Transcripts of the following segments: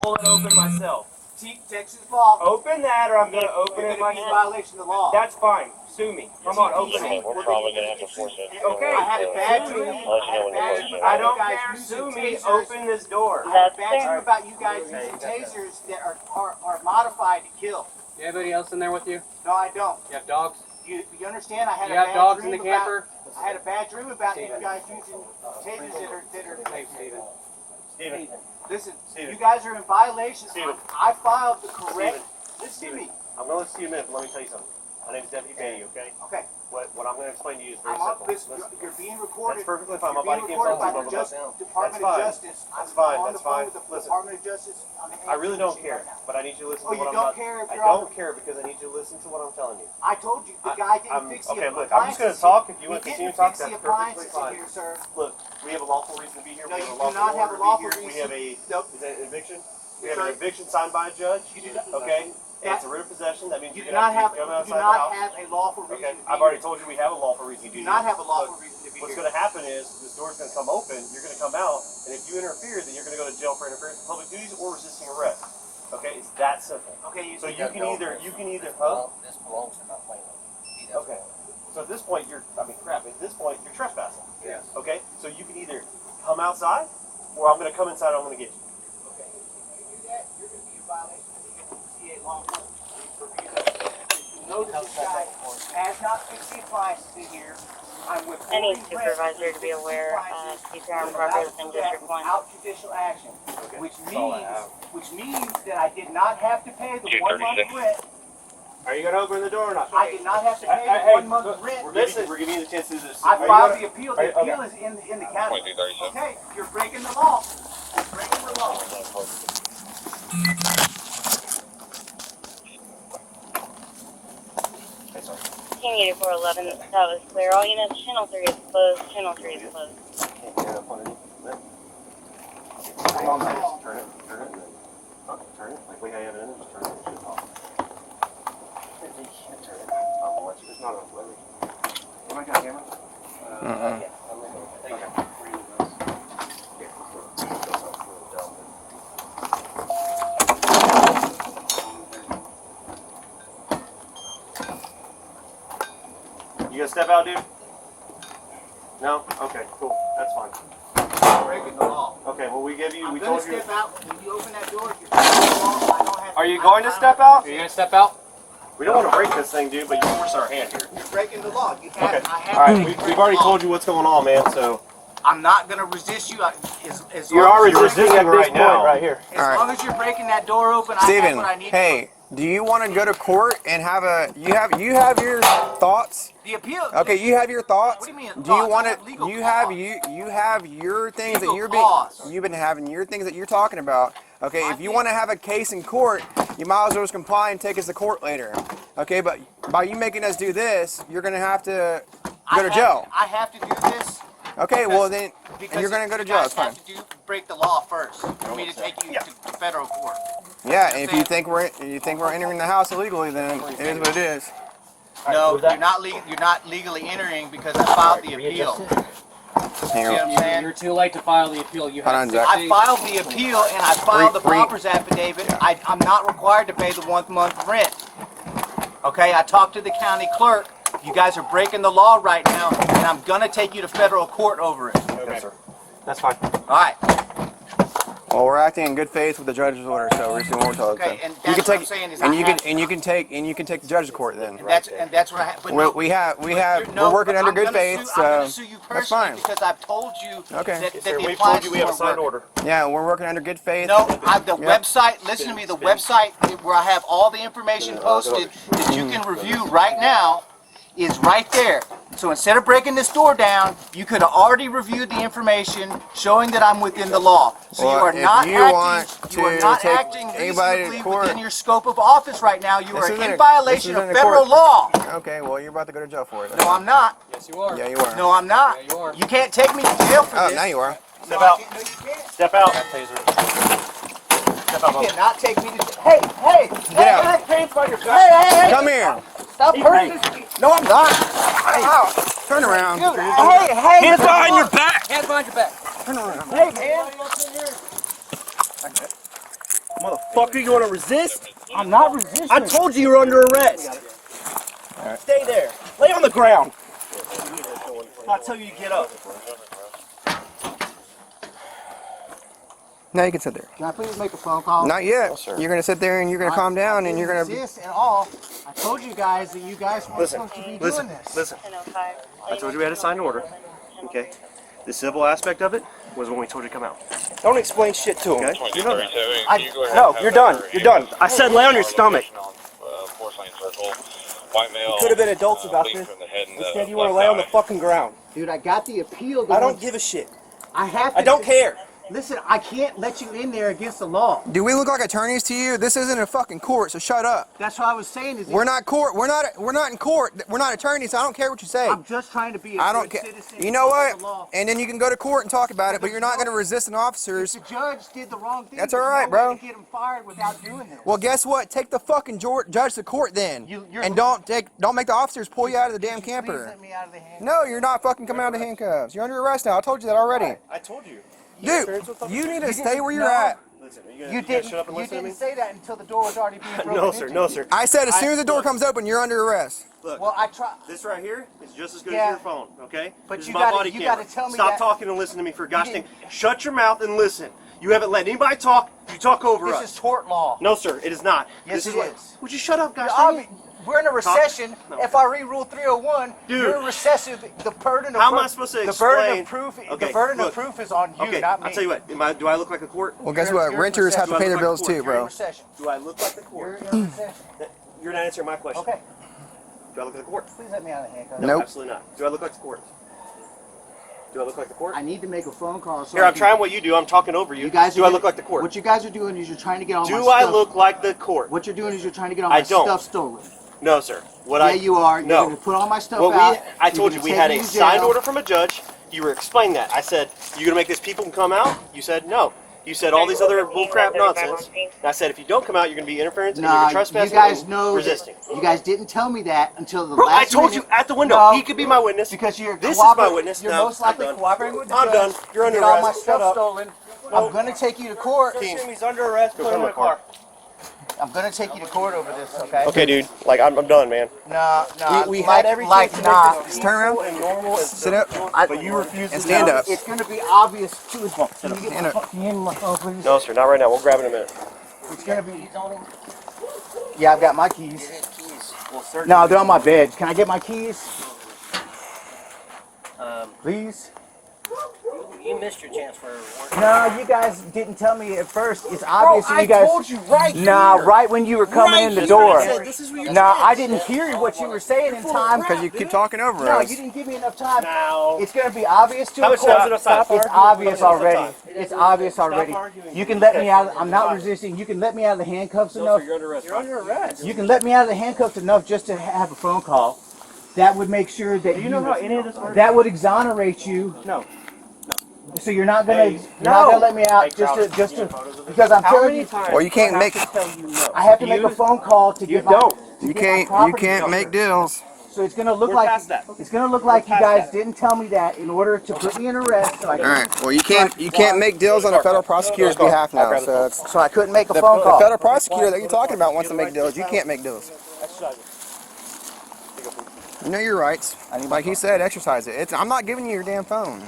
pull it open myself. Texas law. Open that, or I'm going to open it myself. Violation of the law. That's fine. Sue me. Come on, open it. We're probably going to have to force it. Okay. I had a bad dream. I'll let you know when you're close. I don't care. Sue me. Open this door. I had a bad dream about you guys using tasers that are modified to kill. You have anybody else in there with you? No, I don't. You have dogs? You understand? I had You a have bad dogs dream in the camper? I had a bad dream about you guys using tasers that are. Hey, Steven. Steven. Listen, Steven. you guys are in violation. Steven. I filed the correct. Listen to me. I'm going to listen to you a minute, but let me tell you something. My name's Deputy Beatty, okay? Okay. What I'm going to explain to you is very I'm simple. listen, you're being recorded. That's perfectly fine. My You're body being can't recorded by tell the you. Department of Justice. That's fine. I'm on That's the phone fine. with the Listen. Department of Justice. I really don't care, but I need you to listen to what I'm don't about. care if I you're don't on- care because I need you to listen to what I'm telling you. I told you the guy didn't fix the Okay, appliances. look, I'm just going to talk. If you want to He continue to didn't talk, fix the that's perfectly appliances fine. in here, sir. Look, we have a lawful reason to be here. No, We you have a do not have a lawful lawful order to be here. We have a, Nope. is that an eviction? We have Sir. an eviction signed by a judge. You do not- Okay? And it's a writ of possession. That means You you're do going to not have have. to come You do outside the not house. have a lawful reason. Okay, to be I've already here. told you we have a lawful reason to You be do not here. have a lawful Look, reason to be what's here. going to happen is this door's going to come open, you're going to come out, and if you interfere, then you're going to go to jail for interference with public duties or resisting arrest. Okay, it's that simple. Okay, So you can either, huh? This belongs to my family. Okay. So at this point, at this point, you're trespassing. Yes. Okay? So you can either come outside, or I'm going to come inside and I'm going to get you. Okay, if you do that, you're going to be in violation of the CA law. You know that this guy has not fixed the appliances in here. I'm with Any supervisor to be aware keep your armed robbery within District 1. Without judicial action, which means that I did not have to pay the 1 month rent. Are you going to open the door or not? I did not have to pay the 1 month rent. We're giving you the chance to do this. I filed the appeal. The appeal is in the county. 2237. Okay, you're breaking the law. You're breaking the law. Team Unit 411, that was clear. All units, Channel 3 is closed. Channel 3 is closed. Can't get up on it. Turn it. Turn it. Like we have it in it, just turn it. It's off. You can't turn it. I'll watch it. It's not on floating. Am I got a camera? Yeah. Okay. You gonna step out, dude? No? Okay, cool. That's fine. You're breaking the law. Okay, well we give you, I'm we gonna told you. step out when you open that door. You're breaking the law. I don't have Are you going to step out? Are you going to step out? We don't want to break this thing, dude, but you force our hand here. You're breaking the law. You have, Okay. I have All right, to we've break already the law. told you what's going on, man, so. I'm not gonna resist you. As You're long already as resisting breaking- right now. Right here. As long as you're breaking that door open, I have Steven, what I need. hey, do you want to go to court and have a you have your thoughts? The appeal. Okay, you have your thoughts. What do you mean Do you thoughts? want I have to? legal You have cause. you have your things Legal that you've been having your things that you're talking about. Okay, if you want to have a case in court, you might as well just comply and take us to court later. Okay, but by you making us do this, you're gonna have to go to jail. I have to do this. Okay, well then Because you're gonna go to you jail. guys It's fine. have to break the law first for me to take you to federal court. Yeah, and if you think we're entering the house illegally, then it is what it is. No, you're not legally entering because I filed the appeal. See what I'm saying? You're too late to file the appeal. You Hold have on, Jack. I filed the appeal and I filed the pauper's affidavit. I'm not required to pay the 1 month rent. Okay, I talked to the county clerk. You guys are breaking the law right now, and I'm gonna take you to federal court over it. Okay, sir. That's fine. All right. Well, we're acting in good faith with the judge's order, so we're just doing what we're told. Okay, So. and You that's can what take, I'm saying is and I you have- can take the judge to court then. And that's what I have. But no, We're working under I'm good gonna faith, sue, I'm gonna so sue you that's personally fine. because I've told you Okay. that, Yes, that sir, the we've told you appliances we have a weren't signed working. order. Yeah, we're working under good faith. No, the Yep. website, listen to me, the website where I have all the information posted that you can review right now is right there. So instead of breaking this door down, you could have already reviewed the information showing that I'm within the law. So Well, you are if not you want to take acting anybody to reasonably court- within your scope of office right now. You This are isn't in a- violation this of isn't a federal court. law. Okay, well, you're about to go to jail for it. No, I'm not. Yes, you are. Yeah, you are. No, I'm not. Yeah, you are. You can't take me to jail for Oh, this. now you are. No, Step out. No, you can't. Step out. Step out, You cannot take me to. Hey, out. Hands by your back. hey! Come here. Stop hurting this. No, I'm not. Ow. Turn around. Dude, hey! Hands behind your back. Hands behind your back. Turn around. Hey, man! Motherfucker, you want to resist? I'm not resisting. I told you were under arrest. Stay there. Lay on the ground. I'll tell you to get up. Now you can sit there. Can I please make a phone call? Not yet. No, sir. You're gonna sit there and you're gonna calm down and you're gonna. Resist and all. I told you guys that you guys weren't supposed to be doing this. Listen. 10:05. I told you we had to sign an order. Okay. The civil aspect of it was when we told you to come out. Don't explain shit to him. Okay? You know that. No, you're done. You're done. I said lay on your stomach. You could have been adults about this. Instead, you want to lay on the fucking ground. Dude, I got the appeal. I don't give a shit. I have to. I don't care. Listen, I can't let you in there against the law. Do we look like attorneys to you? This isn't a fucking court, so shut up. That's what I was saying. Is We're not court. We're not in court. We're not attorneys. So I don't care what you say. I'm just trying to be a I good don't care. citizen. You know follow the what? law. And then you can go to court and talk about it, but you're not going to resist an officers. The judge did the wrong thing. That's There's all right, no bro. way to get him fired without doing this. Well, guess what? Take the fucking judge to court then, You're- and don't make the officers pull you out of the damn Please camper. let me out of the handcuffs. No, you're not fucking coming out of the handcuffs. You're under arrest now. I told you that already. I told you. Dude, you need to stay where you're No. at. Listen, You didn't. You didn't say that until the door was already being broken No, sir. into. No, sir. I said as soon as the door comes open, you're under arrest. Look, Well, I try. this right here is just as good Yeah. as your phone, okay? But This you is my gotta- body you camera. gotta tell me Stop that- talking and listen to me for gosh dang. didn't- Shut your mouth and listen. You haven't let anybody talk. You talk over This us. is tort law. No, sir. It is not. Yes, this it what- is. Would you shut up, gosh You're dang it? We're in a recession. No. FRE Rule 301. Dude. You're recessive. The burden of How am I supposed to the burden explain- of proof. Okay, the burden look. of proof is on you, Okay, not me. I'll tell you what. Do I look like a court? Well, guess You're- what? you're Renters have to Do I pay look their like a bills court? too, You're in bro. recession. Do I look like the You're court? in recession. You're not answering my question. Okay. Do I look like the court? Please let me out of the handcuffs. No, Nope. absolutely not. Do I look like the court? Do I look like the court? I need to make a phone call. So Here, I I'm can- trying what you do. I'm talking over you. You guys. Do are I gonna- look like the court? What you guys are doing is you're trying to get all my Do stuff. I look like the court? What you're doing is you're trying to get all I my don't. stuff stolen. No, sir. What Yeah, you are. You're No. going to put all my stuff Well, out. I You're told you gonna we take had me a to signed jail. order from a judge. You were explaining that. I said, you gonna make these people come out? You said no. You said all these other bullcrap nonsense. And I said, if you don't come out, you're gonna be interference and you're Nah, trespassing you guys and know. resisting. You guys didn't tell me that until the Bro, I last told minute. you at the window. No, He could be my witness. because you're This is my witness. You're No, most likely I'm done. cooperating with the I'm judge. done. You're under Get all arrest. my Shut stuff up. stolen. I'm going to take you to court. He's under arrest. Put him in the car. I'm going to take you to court over this, okay? Okay, dude. Like I'm done, man. Nah, We like, had everything like, to make nah. this Turn around. peaceful and normal and Sit up. but you refuse And to stand do up. it. It's going to be obvious too. Can you get Stand my up. fucking hand in my phone, please? No, sir. Not right now. We'll grab it in a minute. It's going to be. Yeah, I've got my keys. No, they're on my bed. Can I get my keys? Please? You missed your chance for a reward. No, you guys didn't tell me at first. It's obvious that you guys. you right Nah, right when you were coming in the door. This is what you're Nah, I didn't hear what you were saying in time. Because you keep talking over No, us. you didn't give me enough time. now. It's gonna be obvious to How a much time is it court. stop It's arguing? obvious How much already. time? It's obvious already. arguing. You can let me out. I'm not resisting. You can let me out of the handcuffs enough. You're under arrest. You're under arrest. You can let me out of the handcuffs enough just to have a phone call. That would make sure that Do you know how any of this works? that would exonerate you. No. So you're not gonna Hey, you're not no. gonna let me out Hey, just Crowder, to you need photos of this? because I'm How telling many you. times? Well, you can't do I make- have to tell you no? I have to make a phone call to get my. don't. to You get my can't. You property can't done. make deals. So it's gonna look We're like past that. it's gonna look like you past guys that. didn't tell me that in order to put me in arrest. So I All right. Well, you can't make deals on a federal prosecutor's behalf now. So it's so I couldn't make a the phone call. federal prosecutor that you're talking about wants to make deals. You can't make deals. You know your rights. Like he said, exercise it. I'm not giving you your damn phone.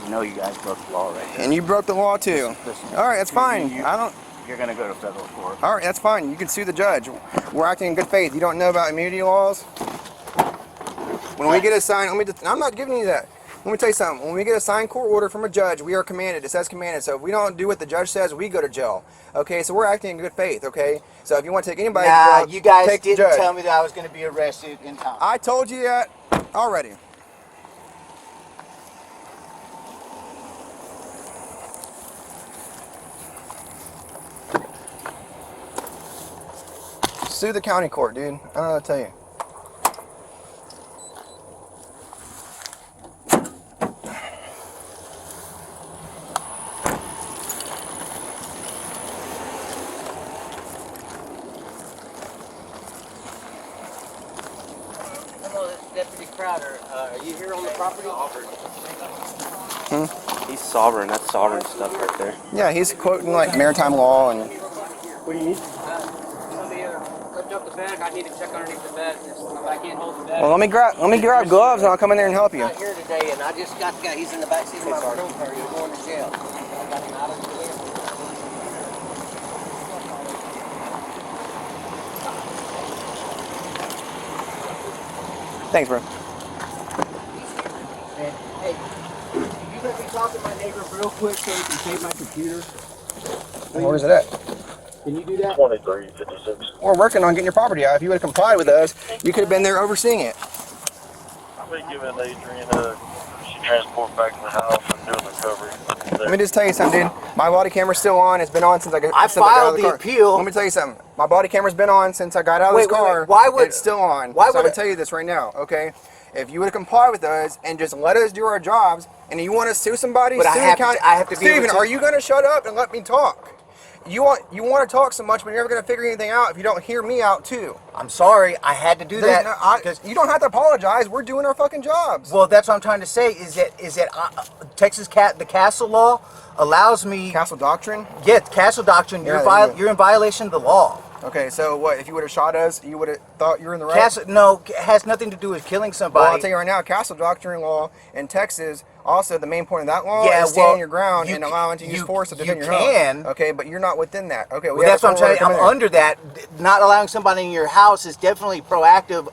You know you guys broke the law right there. And you broke the law too. Listen, All right, that's fine. I don't. you're gonna go to federal court. All right, that's fine. You can sue the judge. We're acting in good faith. You don't know about immunity laws? When we get a sign, I'm not giving you that. Let me tell you something. When we get a signed court order from a judge, we are commanded. It says commanded. So if we don't do what the judge says, we go to jail. Okay, so we're acting in good faith. Okay, so if you want to take anybody to Nah, jail, you guys take the didn't judge. tell me that I was gonna be arrested in time. I told you that already. Sue the county court, dude. I don't know what to tell you. Hello, this is Deputy Crowder. Are you here on the property? He's sovereign. That's sovereign stuff right there. Yeah, he's quoting like maritime law and. What do you need? Somebody lift up the bed. I need to check underneath the bed. I can't hold the bed. Well, let me grab gloves and I'll come in there and help you. Not here today, and I just got the guy. He's in the back seat of my patrol car. He's going to jail. I got him out of jail. Thanks, bro. Hey, you let me talk to my neighbor real quick so he can save my computer? Where's it at? Can you do that? 2356. We're working on getting your property out. If you would have complied with us, you could have been there overseeing it. I've been giving Adrian she transport back to the house and doing the recovery. Let me just tell you something, dude. My body camera's still on. It's been on since I got I since got out filed of the car. appeal. Let me tell you something. My body camera's been on since I got out of this Wait, car. why would it's still on? Why so I'm would gonna tell you this right now, okay? If you would have complied with us and just let us do our jobs, and you want to sue somebody, But sue I the have county. to be Steven, able to. are you gonna shut up and let me talk? You want to talk so much, but you're never gonna figure anything out if you don't hear me out too. I'm sorry, I had to do that. You don't have to apologize. We're doing our fucking jobs. Well, that's what I'm trying to say. Is that the castle law allows me. Castle doctrine. Yeah, castle doctrine. Yeah, there you go. You're in violation of the law. Okay, so what? If you would have shot us, you would have thought you were in the right. Castle, no, it has nothing to do with killing somebody. Well, I'll tell you right now, castle doctrine law in Texas, also the main point of that law is standing your ground and allowing to use force to defend your home. Okay, but you're not within that. Okay, well, that's what I'm saying. I'm under that. Not allowing somebody in your house is definitely proactive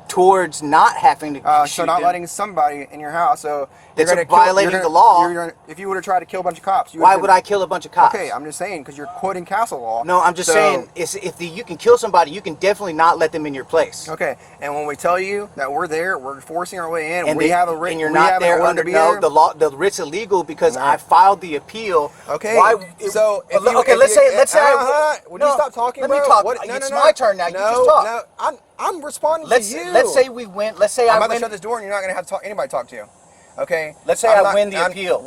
towards not having to shoot so not them. letting somebody in your house. So That's violating the law. If you would have tried to kill a bunch of cops, why would I kill a bunch of cops? Okay, I'm just saying because you're quoting castle law. No, I'm just saying if you can kill somebody, you can definitely not let them in your place. Okay, and when we tell you that we're there, we're forcing our way in. And we have a writ. And you're not there under the law. The writ's illegal because I filed the appeal. Okay. Let's say. Would you stop talking? Let me talk. It's my turn now. You just talk. No, I'm responding to you. Let's say we win. Let's say I'm about to shut this door, and you're not gonna have anybody talk to you. Okay. Let's say I win the appeal.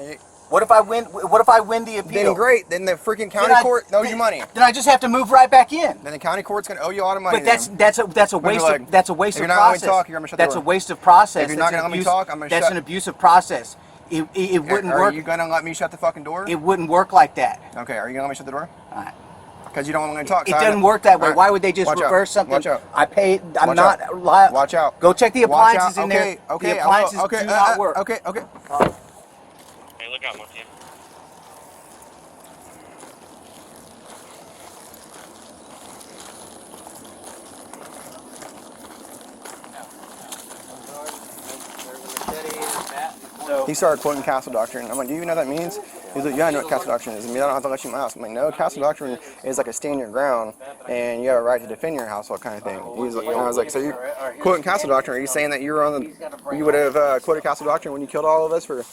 What if I win? What if I win the appeal? Then great. Then the freaking county court owes you money. Then I just have to move right back in. Then the county court's gonna owe you a lot of money. But that's a waste of process. If you're not gonna let me talk, you're gonna shut the That's door. a waste of process. If you're not gonna let me talk, I'm gonna shut. That's an abusive process. It wouldn't work. Are you gonna let me shut the fucking door? It wouldn't work like that. Okay. Are you gonna let me shut the door? All right. Because you don't want me to talk. It doesn't work that way. Why would they just reverse something? Watch out. I paid. I'm Watch not out. liable. Watch out. Go check the appliances in there. Okay. The appliances do not work. Okay. Hey, look out, monkey. He started quoting castle doctrine. I'm like, do you know what that means? He's like, yeah, I know what castle doctrine is. I mean, I don't have to let you in my house. I'm like, no, castle doctrine is like a stand your ground, and you have a right to defend your household kind of thing. He's like, and I was like, so you're quoting castle doctrine? Are you saying that you would have quoted castle doctrine when you killed all of us for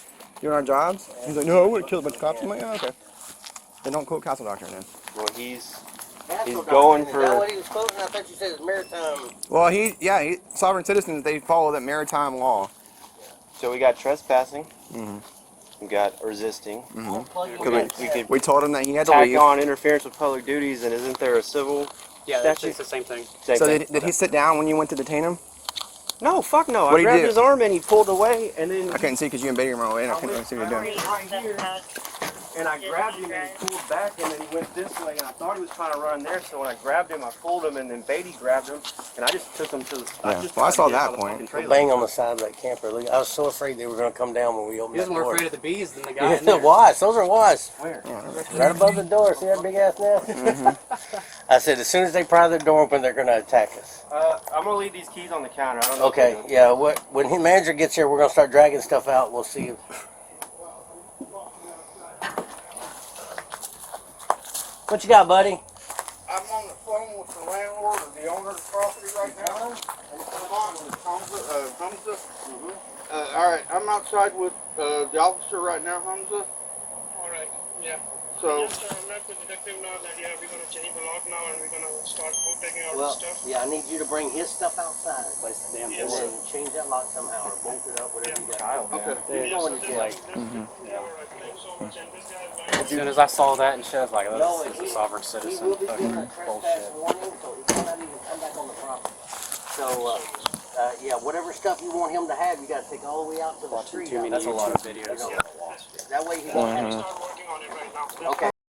doing our jobs? He's like, no, I would have killed a bunch of cops. I'm like, oh, okay. Then don't quote castle doctrine then. Well, he's going for. Is that what he was quoting? I thought you said it's maritime. Well, sovereign citizens, they follow that maritime law. So we got trespassing. We got resisting. We told him that he had to tack leave. on interference with public duties, and isn't there a civil statute? It's the same thing. So did he sit down when you went to detain him? No, fuck no. What'd I he grabbed do? his arm and he pulled away, and then I couldn't see because you and Betty were away, and I couldn't really see what you were doing. and I grabbed him and he pulled back, and then he went this way, and I thought he was trying to run there. So when I grabbed him, I pulled him, and then Beatty grabbed him, and I just took him to the. I saw that point. Bang on the side of that camper. Look, I was so afraid they were going to come down when we opened He that was door. more afraid of the bees than the guy. in Yeah, there. wasps. Those are wasps. Where? Right above the door. See that big ass nest? I said, as soon as they pry their door open, they're going to attack us. I'm gonna leave these keys on the counter. I don't know. Okay, yeah. When the manager gets here, we're going to start dragging stuff out. We'll see. What you got, buddy? I'm on the phone with the landlord or the owner of the property right now. Hamza. All right, I'm outside with the officer right now, Hamza. All right, yeah. So, Just let the detective know that yeah, we're gonna change the lock now and we're gonna start taking out Well, the stuff. yeah, I need you to bring his stuff outside. Damn And then change that lock somehow or bolt it up, whatever you got. okay. You're going to jail. As soon as I saw that and shit, I was like, No, this is a he- sovereign He citizen. will be given a Fucking trespass bullshit. warning, so he cannot even come back on the property. So, Yeah, whatever stuff you want him to have, you got to take all the way out to the street. That's a lot of videos. That way he Start working on it right now. Okay.